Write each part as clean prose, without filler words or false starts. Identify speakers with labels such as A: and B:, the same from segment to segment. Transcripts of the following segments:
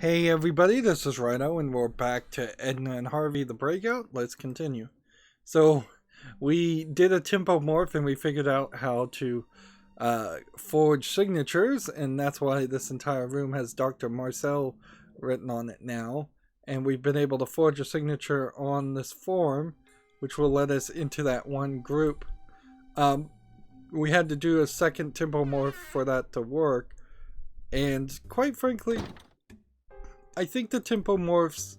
A: Hey everybody, this is Rydo, and we're back to Edna and Harvey, the Breakout. Let's continue. So, we did a tempo morph and we figured out how to forge signatures, and that's why this entire room has Dr. Marcel written on it now. And we've been able to forge a signature on this form, which will let us into that one group. We had to do a second tempo morph for that to work, and quite frankly, I think the tempo morphs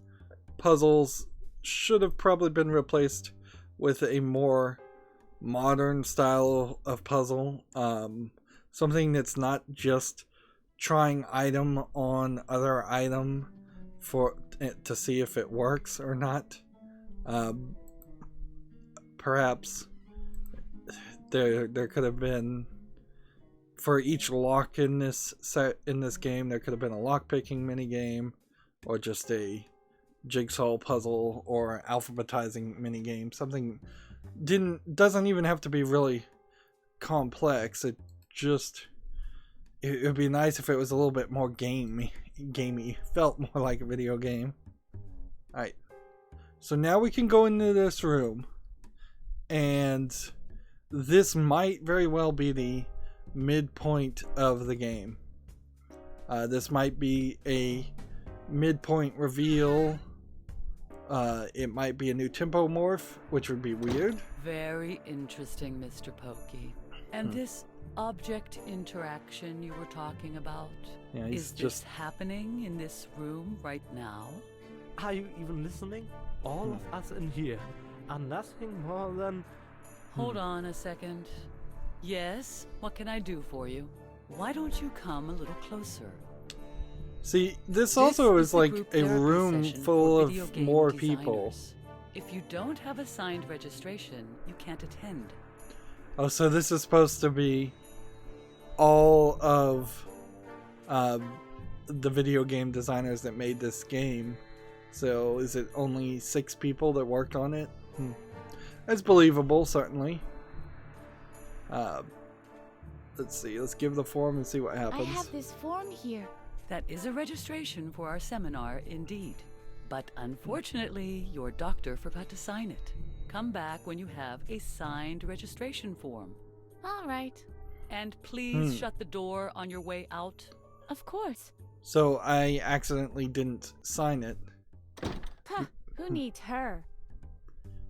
A: puzzles should have probably been replaced with a more modern style of puzzle. Something that's not just trying item on other item to see if it works or not. Perhaps there could have been, for each lock in this game, there could have been a lock picking mini game, or just a jigsaw puzzle or alphabetizing mini game. Something doesn't even have to be really complex. It would be nice if it was a little bit more gamey. Felt more like a video game. Alright. So now we can go into this room, and this might very well be the midpoint of the game. This might be a midpoint reveal. It might be a new tempo morph, which would be weird.
B: Very interesting, Mr. Pokey. And this object interaction you were talking about, is this happening in this room right now?
C: Are you even listening? All of us in here are nothing more than...
B: Hold on a second. Yes, what can I do for you? Why don't you come a little closer?
A: See, this also is like a room full of more people.
B: If you don't have a signed registration, you can't attend.
A: Oh, so this is supposed to be all of the video game designers that made this game. So is it only 6 people that worked on it? That's believable, certainly. Let's see, let's give the form and see what happens.
D: I have this form here.
B: That is a registration for our seminar, indeed. But unfortunately, your doctor forgot to sign it. Come back when you have a signed registration form.
D: All right.
B: And please shut the door on your way out.
D: Of course.
A: So I accidentally didn't sign it.
D: Puh, who needs her?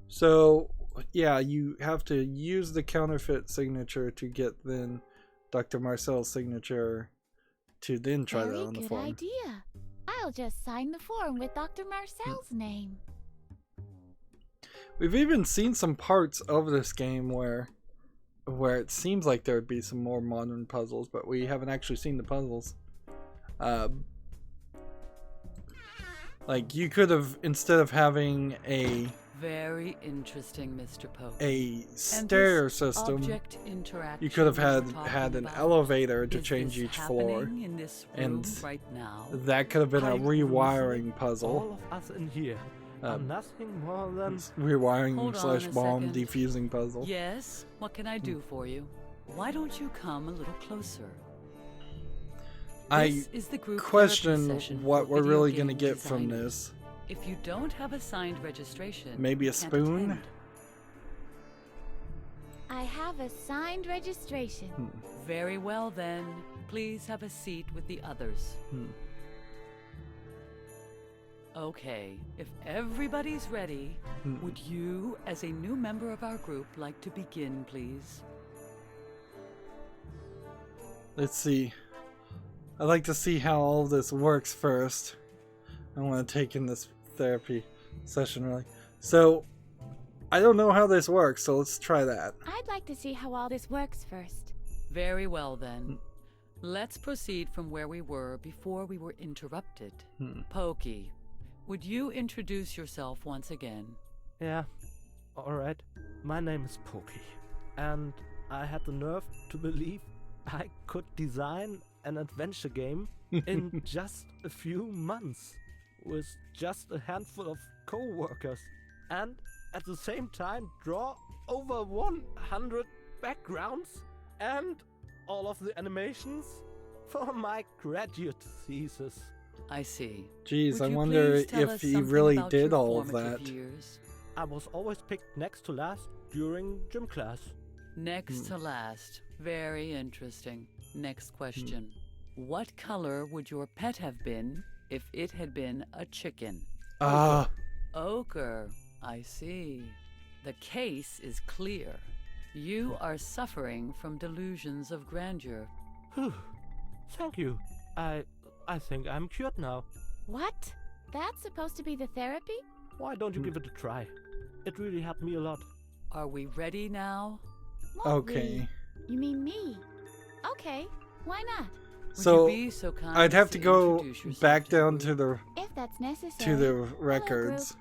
A: So, yeah, you have to use the counterfeit signature to get then Dr. Marcel's signature to then try that on the form.
D: Very good idea. I'll just sign the form with Dr. Marcel's name.
A: We've even seen some parts of this game where it seems like there would be some more modern puzzles, but we haven't actually seen the puzzles. Like, you could have, instead of having a...
B: Very interesting, Mr. Pope.
A: A stair system, you could have had an elevator to change each floor, and
B: right now?
A: that could have been a rewiring puzzle.
C: All of us in here are nothing more than...
A: Rewiring slash bomb defusing puzzle.
B: Yes, what can I do for you? Why don't you come a little closer?
A: I question what we're really going to get from this.
B: If you don't have a signed registration,
A: maybe a spoon?
B: Attend.
D: I have a signed registration.
B: Very well then. Please have a seat with the others. Okay, if everybody's ready, would you, as a new member of our group, like to begin, please?
A: Let's see. I'd like to see how all this works first. I want to take in this therapy session, really. So, I don't know how this works, so let's try that.
D: I'd like to see how all this works first.
B: Very well, then. Let's proceed from where we were before we were interrupted. Pokey, would you introduce yourself once again?
C: Yeah, alright. My name is Pokey, and I had the nerve to believe I could design an adventure game in just a few months, with just a handful of co-workers, and at the same time draw over 100 backgrounds and all of the animations for my graduate thesis.
B: I see.
A: Geez,
B: Would
A: I
B: you
A: wonder
B: please tell
A: if
B: us
A: he
B: something
A: really
B: about
A: did
B: your
A: all of
B: formative
A: that.
B: years?
C: I was always picked next to last during gym class.
B: Next to last. Very interesting. Next question. What color would your pet have been if it had been a chicken?
A: Ah.
B: Ochre. I see. The case is clear. You are suffering from delusions of grandeur.
C: Whew. Thank you. I think I'm cured now.
D: What? That's supposed to be the therapy?
C: Why don't you give it a try? It really helped me a lot.
B: Are we ready now?
D: What,
A: Okay.
D: we? You mean me? Okay, why not?
A: So,
B: Would you be so kind
A: I'd have
B: as
A: to go
B: introduce yourself
A: back
B: to the
A: down
B: group?
A: to the
D: If that's necessary.
A: records.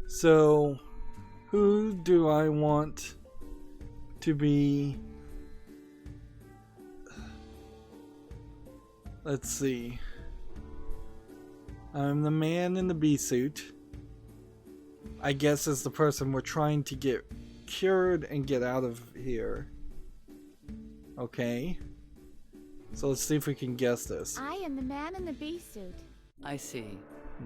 A: So who do I want to be? Let's see. I'm the man in the bee suit. I guess is the person we're trying to get cured and get out of here. Okay. So let's see if we can guess this.
D: I am the man in the bee suit.
B: I see.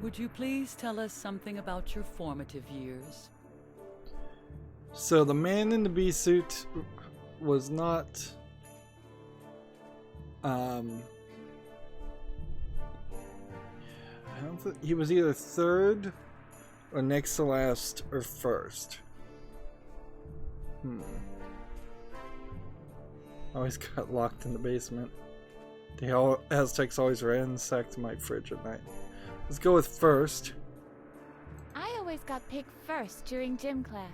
B: Would you please tell us something about your formative years?
A: So the man in the bee suit was not I don't think he was either third or next to last or first. Always got locked in the basement. The Aztecs always ransacked my fridge at night. Let's go with first.
D: I always got picked first during gym class.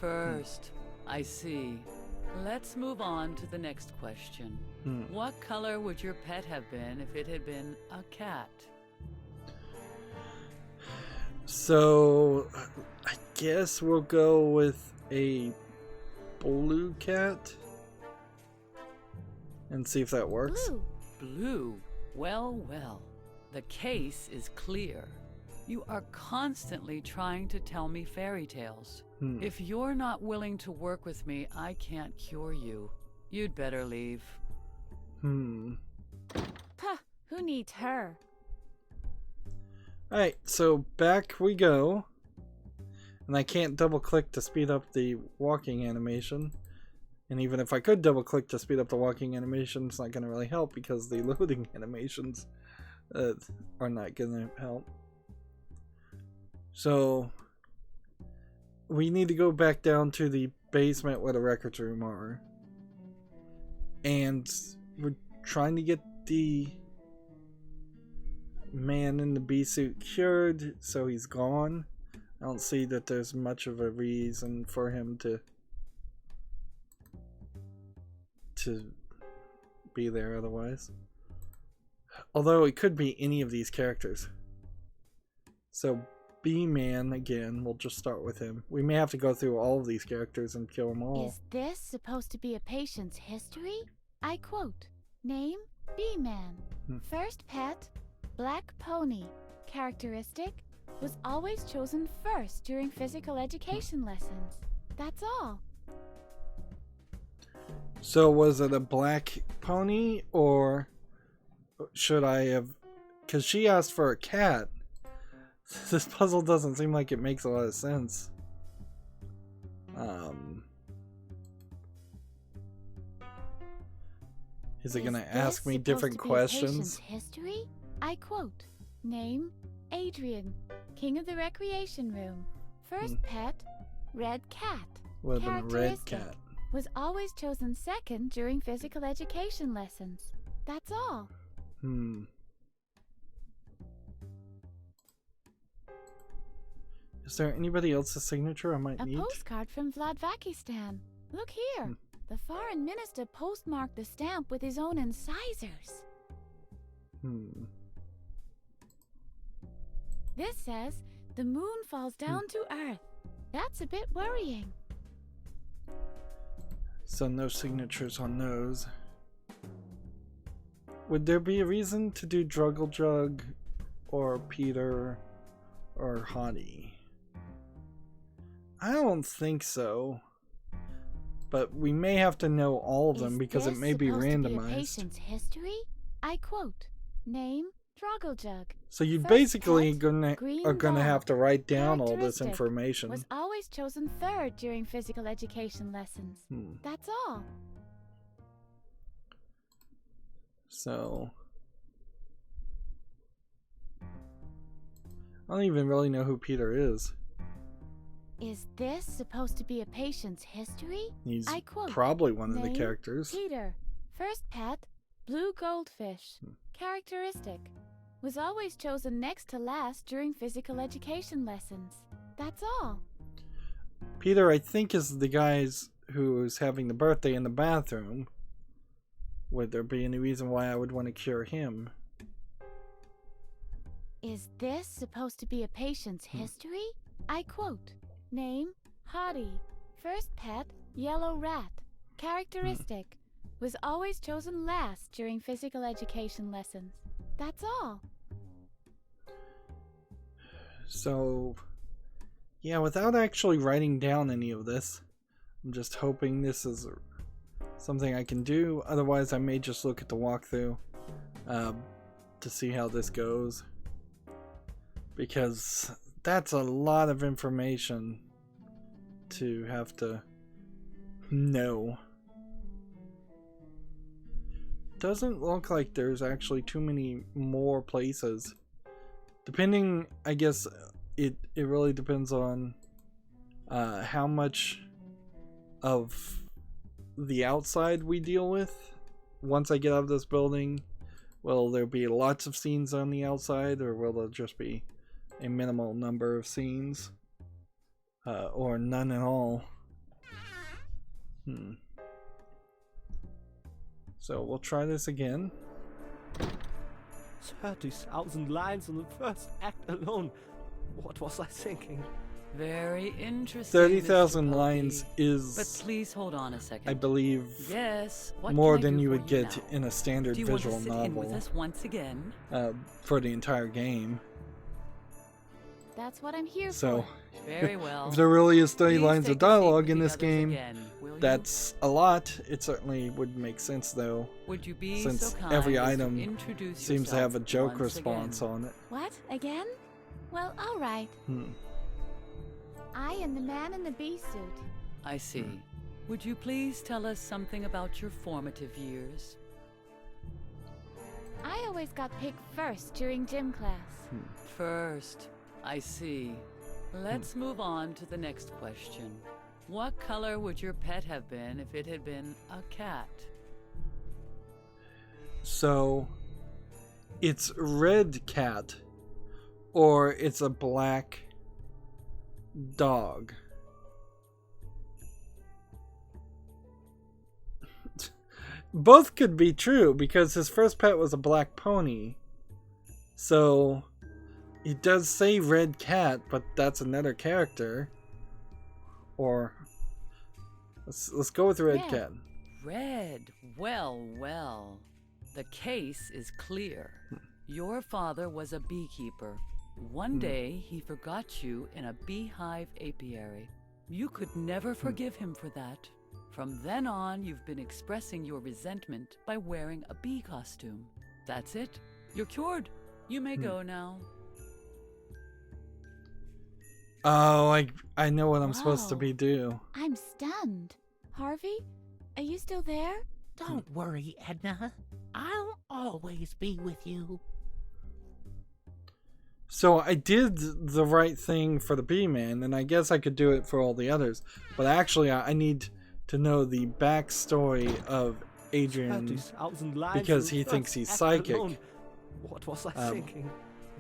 B: First. I see. Let's move on to the next question. What color would your pet have been if it had been a cat?
A: So, I guess we'll go with a blue cat and see if that works.
D: Blue.
B: Blue. Well, well. The case is clear. You are constantly trying to tell me fairy tales. If you're not willing to work with me, I can't cure you. You'd better leave.
D: Puh, who needs her?
A: Alright, so back we go. And I can't double click to speed up the walking animation. And even if I could double click to speed up the walking animation, it's not going to really help because the loading animations are not going to help. So we need to go back down to the basement where the records room are. And we're trying to get the man in the bee suit cured, so he's gone. I don't see that there's much of a reason for him to be there otherwise. Although it could be any of these characters. So B-Man, again, we'll just start with him. We may have to go through all of these characters and kill them all.
D: Is this supposed to be a patient's history? I quote, name, B-Man. First pet, black pony. Characteristic, was always chosen first during physical education lessons. That's all.
A: So was it a black pony, or should I have... Because she asked for a cat. This puzzle doesn't seem like it makes a lot of sense. Is it going to ask me different questions?
D: History? I quote, name, Adrian, king of the recreation room. First pet, red cat.
A: Would have been a red cat.
D: Was always chosen second during physical education lessons. That's all.
A: Is there anybody else's signature I might need?
D: A postcard from Vladvakistan. Look here. The foreign minister postmarked the stamp with his own incisors. This says, the moon falls down to Earth. That's a bit worrying.
A: So no signatures on those. Would there be a reason to do Druggle or Peter or Hoti? I don't think so. but we may have to know all of them because it may be randomized.
D: A patient's history? I quote, name, Droggle-Jug.
A: So you
D: First
A: basically
D: pet,
A: are gonna have to write down all this
D: Characteristic,
A: information.
D: was always chosen third during physical education lessons. That's all.
A: So I don't even really know who Peter is.
D: Is this supposed to be a patient's history?
A: He's
D: I quote,
A: probably one of the
D: name,
A: characters.
D: Peter. First pet, blue goldfish. Characteristic. Was always chosen next to last during physical education lessons. That's all.
A: Peter, I think, is the guy who is having the birthday in the bathroom. Would there be any reason why I would want to cure him?
D: Is this supposed to be a patient's history? I quote, name, Hoti. First pet, yellow rat. Characteristic. Was always chosen last during physical education lessons. That's all.
A: So, yeah, without actually writing down any of this, I'm just hoping this is something I can do. Otherwise, I may just look at the walkthrough to see how this goes. Because that's a lot of information to have to know. Doesn't look like there's actually too many more places. Depending, I guess it really depends on how much of the outside we deal with. Once I get out of this building, will there be lots of scenes on the outside, or will there just be a minimal number of scenes? Or none at all? So we'll try this again.
C: 30,000 lines in the first act alone. What was I thinking?
B: Very interesting.
A: 30,000
B: Mr.
A: lines
B: Pokey.
A: is,
B: But please hold on a second.
A: I believe,
B: yes. What
A: more
B: can I
A: than
B: do
A: you
B: for
A: would get
B: now?
A: in a standard
B: Do you
A: visual
B: want to sit in with
A: novel
B: us once again?
A: for the entire game.
D: That's what I'm here
A: So,
D: for.
B: Very well.
A: if there really is 30
B: Please
A: lines
B: take
A: of
B: a seat
A: dialogue
B: with
A: in
B: the
A: this
B: others
A: game,
B: again, will you?
A: that's a lot. It certainly would make sense, though,
B: Would you be
A: since
B: so kind
A: every
B: as to
A: item
B: introduce
A: seems to have a
B: yourself
A: joke
B: once
A: response
B: again?
A: on it.
D: What? Again? Well, alright. I am the man in the bee suit.
B: I see. Would you please tell us something about your formative years?
D: I always got picked first during gym class.
B: First, I see. Let's move on to the next question. What color would your pet have been if it had been a cat?
A: So, it's red cat, or it's a black dog. Both could be true, because his first pet was a black pony. So, it does say red cat, but that's another character. Or, let's go with red cat.
B: Red. Well, well. The case is clear. Your father was a beekeeper. One day, he forgot you in a beehive apiary. You could never forgive him for that. From then on, you've been expressing your resentment by wearing a bee costume. That's it. You're cured. You may go now.
A: Oh, I know what I'm supposed to be do.
D: I'm stunned. Harvey, are you still there?
E: Don't worry, Edna. I'll always be with you.
A: So I did the right thing for the Bee-Man, and I guess I could do it for all the others. But actually, I need to know the backstory of Adrian
C: 30,000 lines
A: because
C: in
A: he
C: the
A: thinks
C: first
A: he's
C: act
A: psychic.
C: alone. What was I thinking?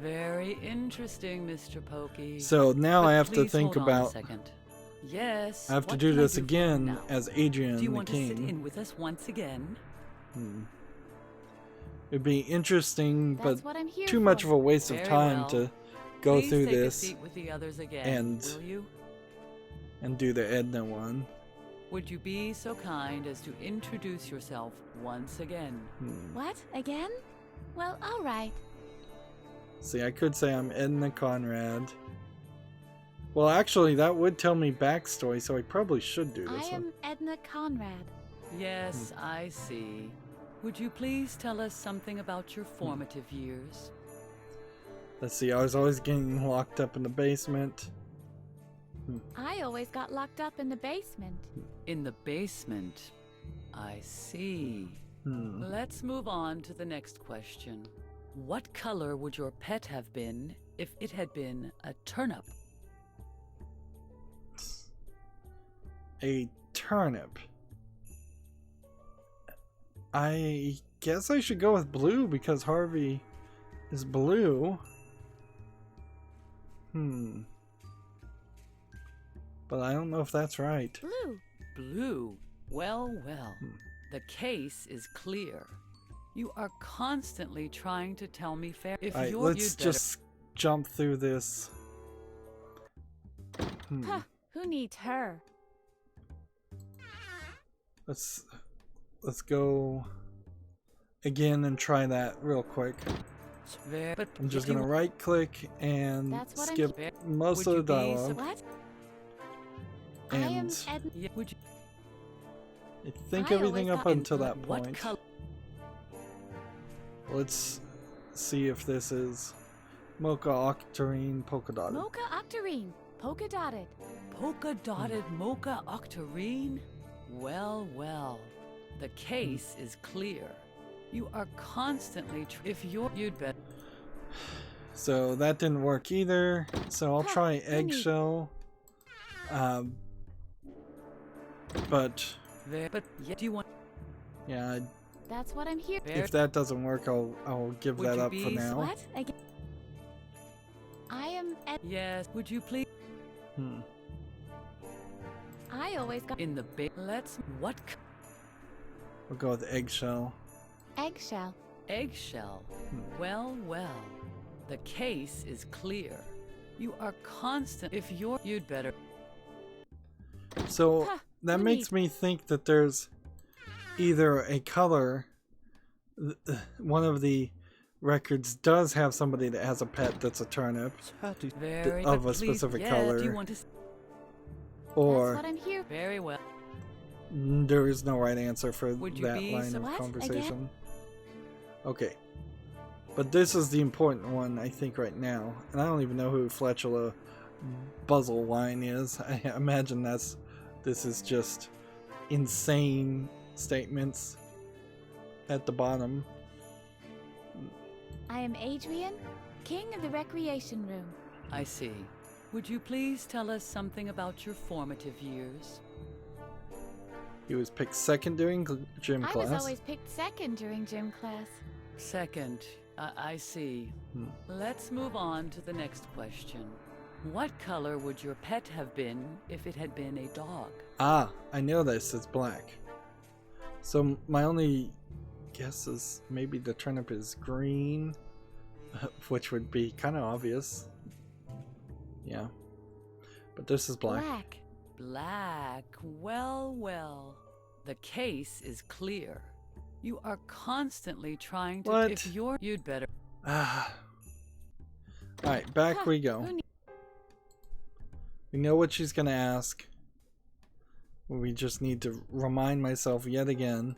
B: Very interesting, Mr. Pokey.
A: So now
B: But
A: I have to
B: please
A: think
B: hold on a
A: about.
B: second. Yes.
A: I have to
B: what
A: do
B: can I
A: this
B: for you
A: again
B: now?
A: as Adrian
B: Do you
A: the
B: want to sit
A: king.
B: in with us once again?
A: It'd be interesting,
D: That's
A: but
D: what I'm here
A: too
D: for.
A: much of a waste of
B: Very
A: time
B: well.
A: to go
B: Please
A: through
B: take
A: this
B: a seat with the others again,
A: and-
B: will you?
A: and do the Edna one.
B: Would you be so kind as to introduce yourself once again?
D: What? Again? Well, alright.
A: See, I could say I'm Edna Conrad. Well, actually, that would tell me backstory, so I probably should do this
D: I am Edna Conrad.
B: Yes, I see. Would you please tell us something about your formative years?
A: Let's see, I was always getting locked up in the basement.
D: I always got locked up in the basement.
B: In the basement. I see. Let's move on to the next question. What color would your pet have been if it had been a turnip?
A: A turnip. I guess I should go with blue because Harvey is blue. But I don't know if that's right.
D: Blue.
B: Blue. Well, well. The case is clear. You are constantly trying to tell me fair. If
A: Alright,
B: you're
A: let's just jump through this.
D: Huh, who needs her?
A: Let's go again and try that real quick.
B: But
A: I'm just gonna right click and
D: That's what
A: skip
D: I'm
A: most of the dialogue.
D: What? I am
A: And
D: Edna.
B: Yeah, would you,
A: I think
D: I
A: everything
D: always
A: up
D: got-
A: until that
B: what
A: point.
B: color?
A: Let's see if this is Mocha Octarine Polka Dotted.
D: Mocha Octarine. Polka dotted.
B: Polka dotted mocha octarine? Well, well. The case is clear. You are constantly if you'd bet.
A: So that didn't work either. So I'll try eggshell. But
B: But yeah, do you want?
A: yeah,
D: That's what I'm here.
A: if that doesn't work, I'll give
B: Would
A: that
B: you
A: up for
B: be-
A: now.
D: What? Again? I am
B: Yes. Would you please?
D: I always got
B: In the let's what
A: We'll go with eggshell.
D: eggshell.
B: eggshell? Well, well. The case is clear. You are constant. If you'd better.
A: So
D: Huh,
A: that
D: who
A: makes me think that there's either a color. One of the records does have somebody that has a pet that's a turnip,
B: Very
A: of
B: but
A: a
B: please,
A: specific
B: yeah,
A: color.
B: Do you want to?
D: That's
A: or
D: what I'm here.
B: Very well.
A: there is no right answer for
B: Would you
A: that
B: be
A: line of
D: what?
A: conversation. Okay. But this is the important one, I think, right now. And I don't even know who Fletchula Buzzlewine is. I imagine this is just insane statements at the bottom.
D: I am Adrian, king of the recreation room.
B: I see. Would you please tell us something about your formative years?
A: He was picked second during gym
D: I
A: class.
D: was always picked second during gym class.
B: Second, I see. Let's move on to the next question. What color would your pet have been if it had been a dog?
A: Ah, I know this. It's black. So my only guess is maybe the turnip is green, which would be kind of obvious. Yeah. But this is black.
D: Black.
B: Black. Well, well. The case is clear. You are constantly trying to.
A: What?
B: If you'd better.
A: Ah. Alright, back
D: Huh,
A: we go.
D: who knew?
A: We know what she's gonna ask. We just need to remind myself yet again.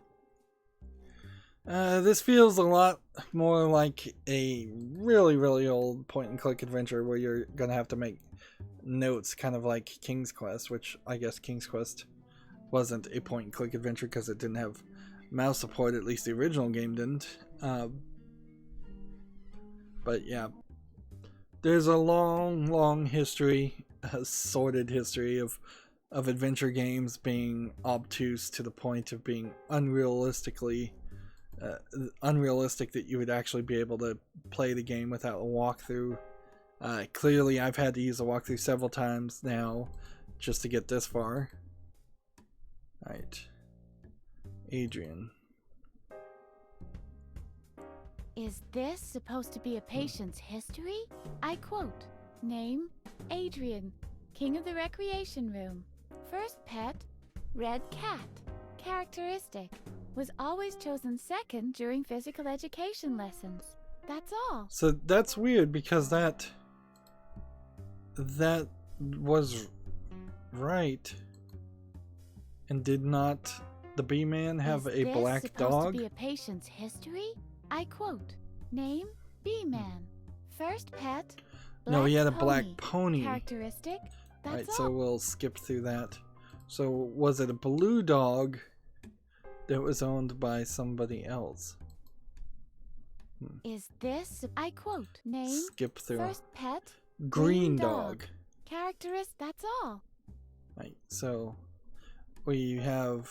A: This feels a lot more like a really, really old point-and-click adventure where you're gonna have to make notes, kind of like King's Quest, which I guess King's Quest wasn't a point-and-click adventure because it didn't have mouse support, at least the original game didn't. But yeah, there's a long history, a sordid history of adventure games being obtuse to the point of being unrealistic that you would actually be able to play the game without a walkthrough. Clearly, I've had to use a walkthrough several times now just to get this far. Alright. Adrian.
D: Is this supposed to be a patient's history? I quote, name, Adrian, king of the recreation room. First pet, red cat. Characteristic, was always chosen second during physical education lessons. That's all.
A: So that's weird because that was right. And did not the B-man have a black
D: Is this
A: dog?
D: supposed to be a patient's history? I quote, name, B-man. First pet,
A: No, he had a
D: black
A: black
D: pony.
A: pony.
D: Characteristic, that's
A: Alright,
D: all.
A: so we'll skip through that. So was it a blue dog that was owned by somebody else?
D: Is this, I quote, name,
A: Skip through.
D: first pet,
A: Green
D: dog.
A: dog.
D: Characteristic, that's all.
A: Right, so we have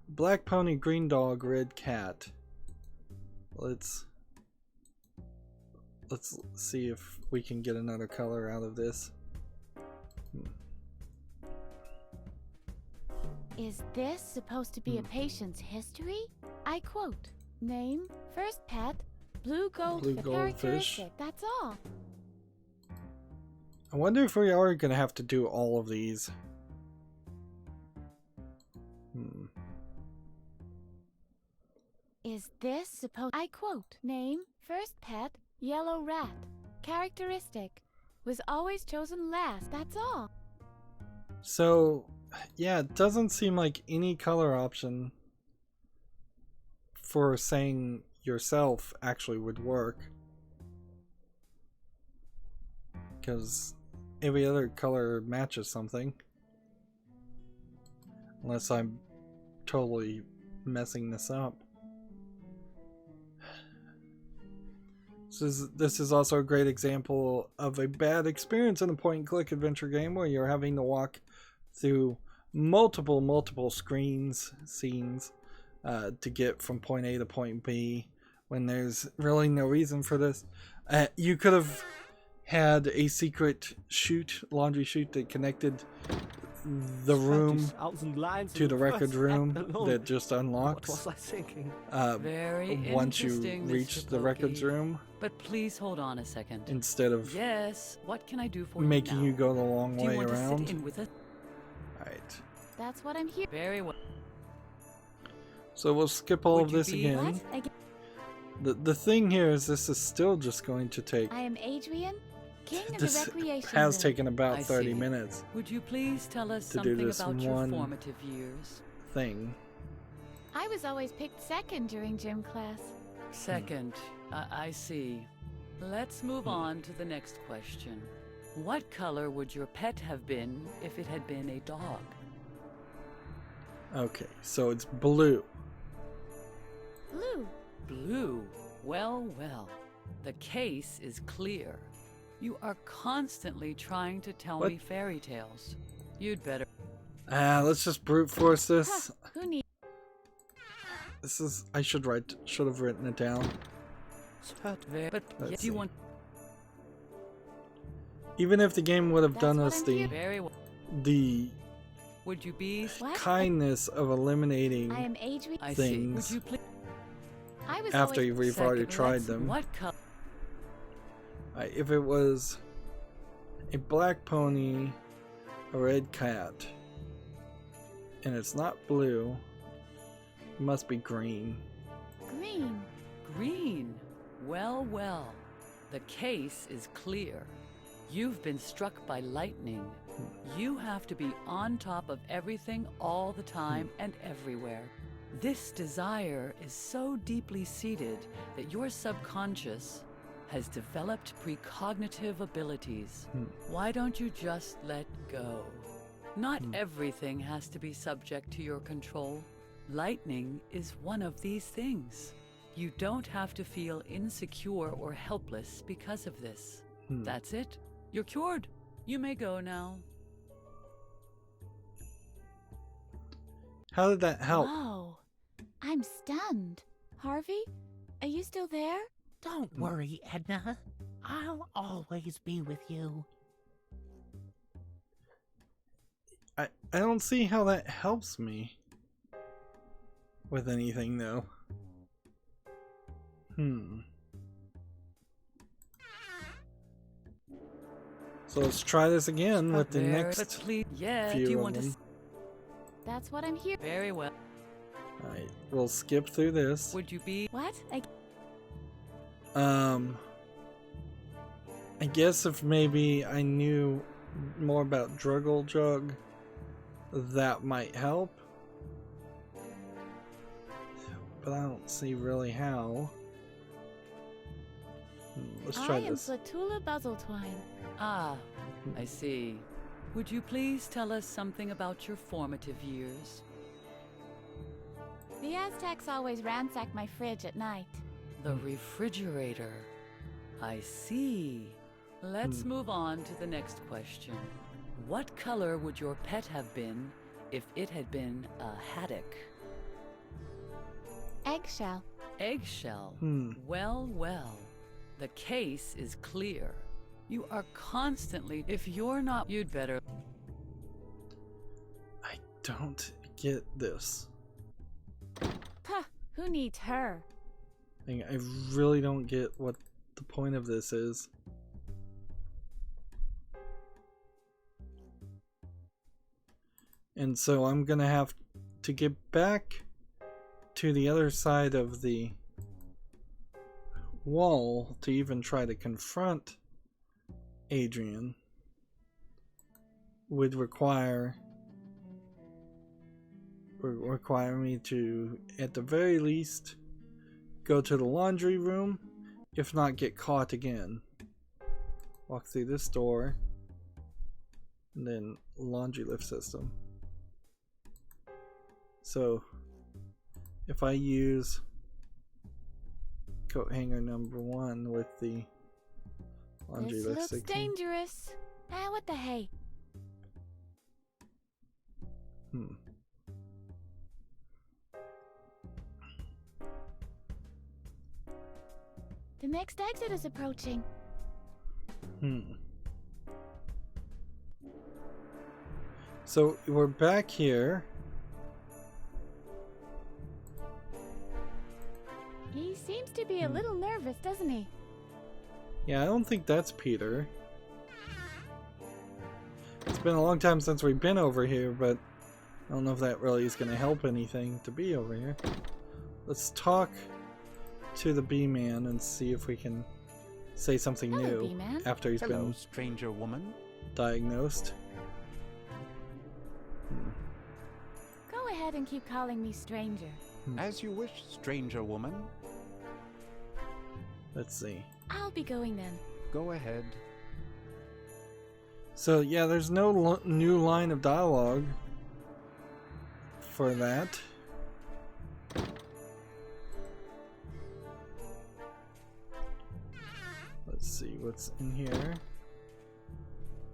A: black pony, green dog, red cat. Let's see if we can get another color out of this.
D: Is this supposed to be a patient's history? I quote, name, first pet, blue goldfish. Characteristic, that's all.
A: I wonder if we are gonna have to do all of these.
D: Is this supposed, I quote, name, first pet, yellow rat. Characteristic, was always chosen last, that's all.
A: So, yeah, it doesn't seem like any color option for saying yourself actually would work. Because every other color matches something. Unless I'm totally messing this up. This is also a great example of a bad experience in a point-and-click adventure game where you're having to walk through multiple scenes to get from point A to point B when there's really no reason for this. You could have had a secret laundry chute that connected the room to the record room that just unlocks.
C: What was I thinking?
B: Very
A: once you
B: interesting,
A: reach
B: Mr.
A: the records
B: Pokey.
A: room,
B: But please hold on a second.
A: instead of
B: Yes, what can I do for
A: making
B: you
A: you
B: now?
A: go the long
B: Do you
A: way
B: want to
A: around.
B: sit in with us?
A: Alright.
D: That's what I'm here.
B: Very well.
A: So we'll skip all
B: Would
A: of
B: you
A: this
B: be-
A: again.
D: What? Again?
A: The thing here is this is still just going to take...
D: I am Adrian, king of the
A: This
D: recreation
A: has
D: room.
A: taken about
B: I
A: 30
B: see.
A: minutes
B: Would you please tell us
A: to do
B: something
A: this
B: about your
A: one
B: formative years?
A: thing.
D: I was always picked second during gym class.
B: Second, I see. Let's move on to the next question. What color would your pet have been if it had been a dog?
A: Okay, so it's blue.
D: Blue.
B: Blue. Well, well. The case is clear. You are constantly trying to tell
A: What?
B: me fairy tales. You'd better.
A: Let's just brute force this.
D: Huh, who needs?
A: This is... I should have written it down.
B: But
A: Let's
B: do
A: see.
B: you want?
A: Even if the game would have
D: That's
A: done
D: what
A: us
D: I'm
A: the
D: here-
B: Very well.
A: the
B: Would you be?
D: What?
A: kindness of eliminating
D: I am Adrian.
B: I see. Would
A: things
B: you please?
D: I was
A: after
D: always
A: we've already
B: Second,
A: tried
B: let's-
A: them.
B: What color?
A: If it was a black pony, a red cat, and it's not blue, it must be green.
D: green.
B: Green. Well, well. The case is clear. You've been struck by lightning. You have to be on top of everything all the time and everywhere. This desire is so deeply seated that your subconscious has developed precognitive abilities. Why don't you just let go? Not everything has to be subject to your control. Lightning is one of these things. You don't have to feel insecure or helpless because of this. That's it. You're cured. You may go now.
A: How did that help?
D: Whoa. I'm stunned. Harvey, are you still there?
E: Don't worry, Edna. I'll always be with you.
A: I don't see how that helps me with anything though. So let's try this again with the
B: But
A: next
B: please, yeah, do
A: few
B: you
A: of
B: want
A: them.
B: to?
D: That's what I'm here.
B: Very well.
A: Alright, we'll skip through this.
B: Would you be?
D: What?
A: I guess if maybe I knew more about Druggle Jug, that might help. But I don't see really how. Let's try this.
D: I am Flatula Buzzletwine.
B: Ah, I see. Would you please tell us something about your formative years?
D: The Aztecs always ransack my fridge at night.
B: The refrigerator. I see. Let's move on to the next question. What color would your pet have been if it had been a haddock?
D: Eggshell.
B: Eggshell. Well, well. The case is clear. You are constantly... If you're not... You'd better...
A: I don't get this.
D: Puh, who needs her?
A: I really don't get what the point of this is. And so I'm gonna have to get back to the other side of the wall to even try to confront Adrian. Would require me to, at the very least, go to the laundry room, if not get caught again. Walk through this door, and then laundry lift system. So if I use coat hanger number 1 with the laundry
D: This
A: lift
D: looks
A: system.
D: dangerous. Ah, what the hey? The next exit is approaching.
A: So we're back here.
D: He seems to be a little nervous, doesn't he?
A: Yeah, I don't think that's Peter. It's been a long time since we've been over here, but I don't know if that really is going to help anything to be over here. Let's talk to the bee-man and see if we can say something
D: Hello,
A: new
D: bee-man.
A: after he's
F: Hello,
A: been
F: stranger woman.
A: diagnosed.
D: Go ahead and keep calling me stranger.
F: As you wish, stranger woman.
A: Let's see.
D: I'll be going then.
F: Go ahead.
A: So yeah, there's no new line of dialogue for that. Let's see what's in here.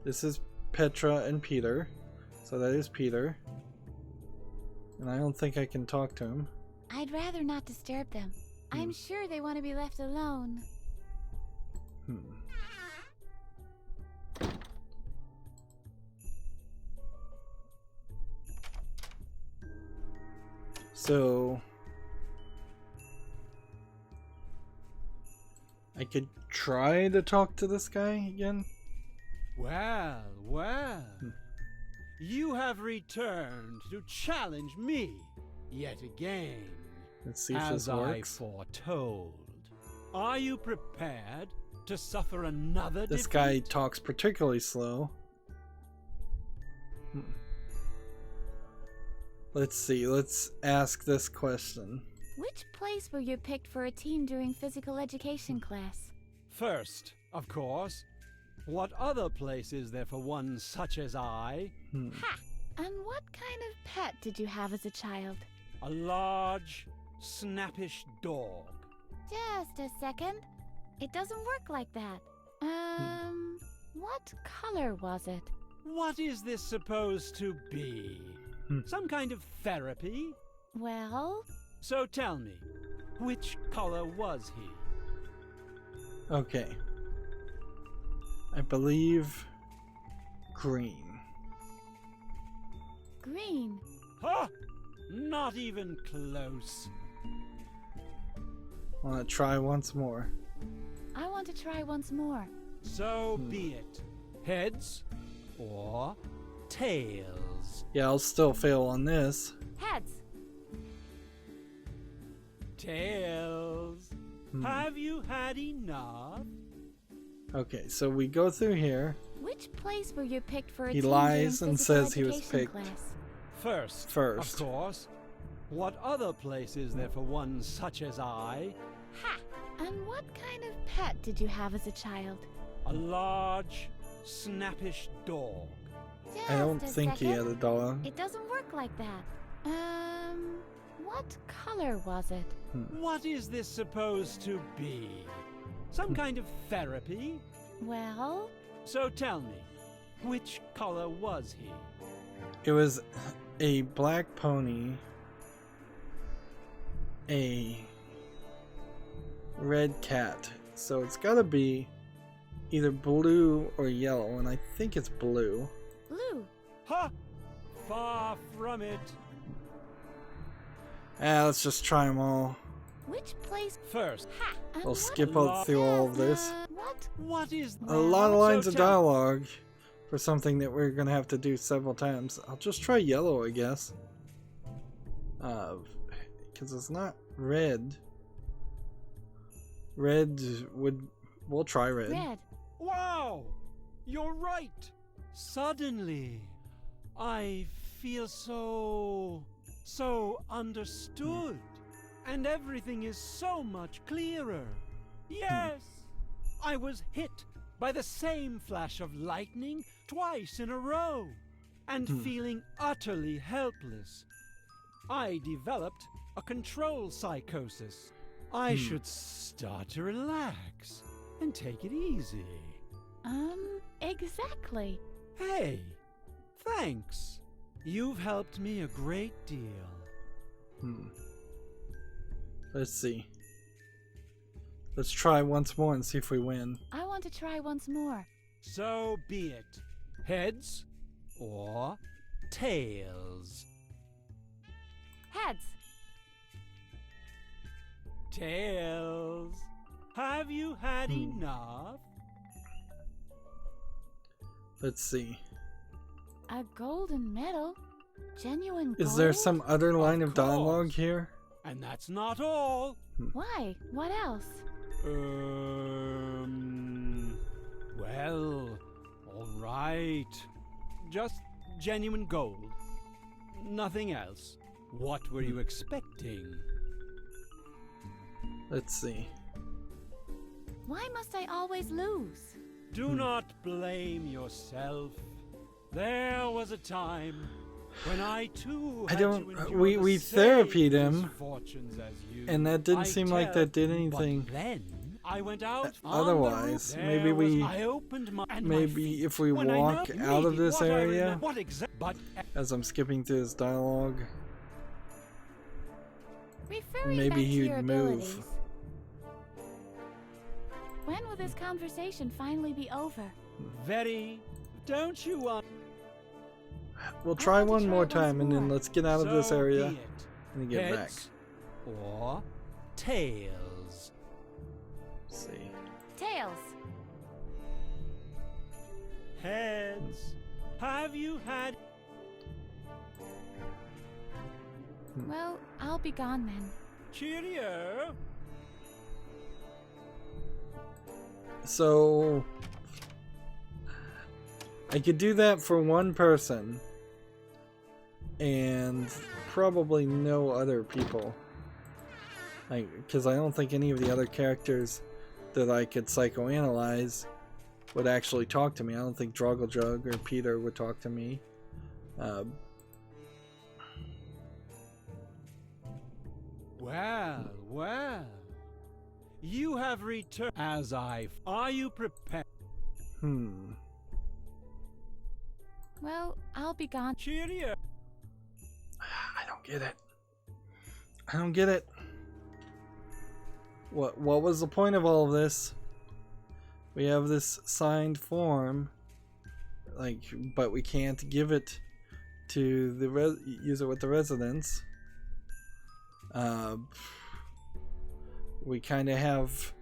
A: This is Petra and Peter. So that is Peter. And I don't think I can talk to him.
D: I'd rather not disturb them. I'm sure they want to be left alone.
A: So I could try to talk to this guy again.
G: Well, well. You have returned to challenge me yet again.
A: Let's see if
G: as
A: this works.
G: I foretold. Are you prepared to suffer another
A: This
G: defeat?
A: guy talks particularly slow. Let's see, let's ask this question.
D: Which place were you picked for a team during physical education class?
G: First, of course. What other place is there for one such as I?
D: Ha! And what kind of pet did you have as a child?
G: A large, snappish dog.
D: Just a second. It doesn't work like that. What color was it?
G: What is this supposed to be? Some kind of therapy?
D: Well,
G: So tell me, which color was he?
A: Okay. I believe green.
D: green.
G: Huh? Not even close.
A: I want to try once more.
D: I want to try once more.
G: So be it. Heads or tails?
A: Yeah, I'll still fail on this.
D: Heads.
G: Tails. Have you had enough?
A: Okay, so we go through here.
D: Which place were you picked for a
A: He
D: team
A: lies
D: during
A: and
D: physical
A: says he was
D: education
A: picked.
D: class?
G: First,
A: First.
G: of course. What other place is there for one such as I?
D: Ha! And what kind of pet did you have as a child?
G: A large, snappish dog.
D: Just
A: I don't
D: a
A: think he
D: second.
A: had a dog.
D: It doesn't work like that. What color was it?
G: What is this supposed to be? Some kind of therapy?
D: Well,
G: So tell me, which color was he?
A: It was a black pony, a red cat. So it's gotta be either blue or yellow, and I think it's blue.
D: blue.
G: Ha! Far from it.
A: Let's just try them all.
D: Which place?
G: First,
D: Ha! And
A: We'll
D: what
A: skip
G: lot-
A: through all of this.
D: What?
G: what is
A: A lot of
G: So
A: lines of
G: tell-
A: dialogue for something that we're gonna have to do several times. I'll just try yellow, I guess. Because it's not red. We'll try red.
D: Red.
G: Wow! You're right! Suddenly, I feel so understood. And everything is so much clearer. Yes! I was hit by the same flash of lightning twice in a row. And feeling utterly helpless. I developed a control psychosis. I should start to relax and take it easy.
D: Exactly.
G: Hey, thanks. You've helped me a great deal.
A: Let's see. Let's try once more and see if we win.
D: I want to try once more.
G: So be it. Heads or tails?
D: Heads.
G: Tails. Have you had enough?
A: Let's see.
D: A golden medal. Genuine
A: Is there
D: gold?
A: some other line of
G: course.
A: dialogue here?
G: And that's not all.
D: Why? What else?
G: Well, all right. Just genuine gold. Nothing else. What were you expecting?
A: Let's see.
D: Why must I always lose?
G: Do not blame yourself. There was a time when I too
A: I
G: had
A: don't-
G: to endure
A: we
G: the
A: therapied
G: same
A: him,
G: misfortunes as you.
A: and that didn't
G: I
A: seem like
G: tell-
A: that did anything.
G: But then I went out. on the
A: Otherwise,
G: roof.
A: maybe
G: There was-
A: we-
G: I opened my, and my
A: maybe
G: feet,
A: if we
G: when I
A: walk
G: know
A: out of
G: immediately
A: this
G: what I
A: area-
G: remember- what but
A: As I'm skipping through this dialogue,
D: Referring
A: Maybe
D: back to
A: he'd
D: your
A: move.
D: abilities. When will this conversation finally be over?
G: very. Don't you want?
A: we'll try
D: want to
A: one
D: try
A: more
D: once
A: time and then
D: more.
A: let's get out of this
G: So
A: area
G: be it.
A: and get back.
G: Heads or tails?
A: Let's see.
D: Tails.
G: Heads. Have you had?
D: Well, I'll be gone then.
G: Cheerio.
A: So I could do that for one person and probably no other people. Because I don't think any of the other characters that I could psychoanalyze would actually talk to me. I don't think Drogglejug or Peter would talk to me.
G: Well, well. You have returned as I. Are you prepared?
D: Well, I'll be gone.
G: Cheerio.
A: I don't get it. I don't get it. What was the point of all of this? We have this signed form, but we can't give it to the use it with the residents. We kind of have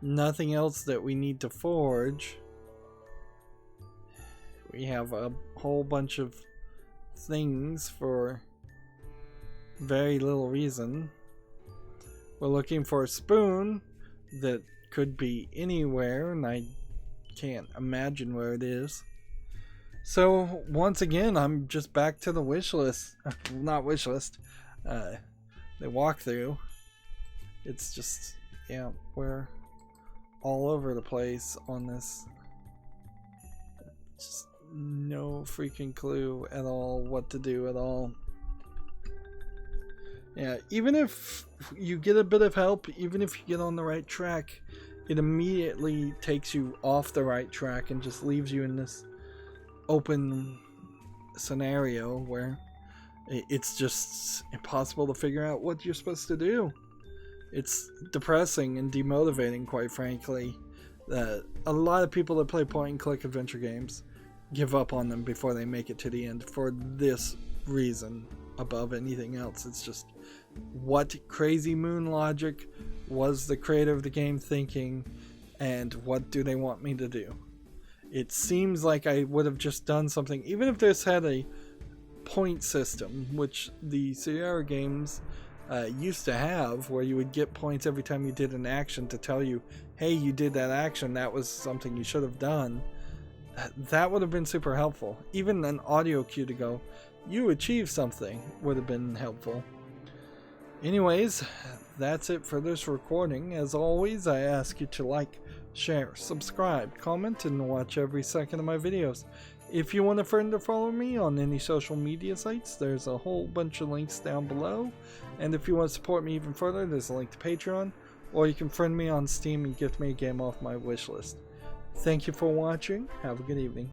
A: nothing else that we need to forge. We have a whole bunch of things for very little reason. We're looking for a spoon that could be anywhere, and I can't imagine where it is. So once again, I'm just back to the wish list. Not wish list. The walkthrough. It's just, yeah, we're all over the place on this. Just no freaking clue at all what to do at all. Yeah, even if you get a bit of help, even if you get on the right track, it immediately takes you off the right track and just leaves you in this open scenario where it's just impossible to figure out what you're supposed to do. It's depressing and demotivating, quite frankly. A lot of people that play point-and-click adventure games give up on them before they make it to the end for this reason above anything else. It's just, what crazy moon logic was the creator of the game thinking, and what do they want me to do? It seems like I would have just done something, even if this had a point system, which the Sierra games used to have, where you would get points every time you did an action to tell you, hey, you did that action, that was something you should have done. That would have been super helpful. Even an audio cue to go, you achieved something, would have been helpful. Anyways, that's it for this recording. As always, I ask you to like, share, subscribe, comment, and watch every second of my videos. If you want a friend to follow me on any social media sites, there's a whole bunch of links down below. And if you want to support me even further, there's a link to Patreon, or you can friend me on Steam and gift me a game off my wish list. Thank you for watching. Have a good evening.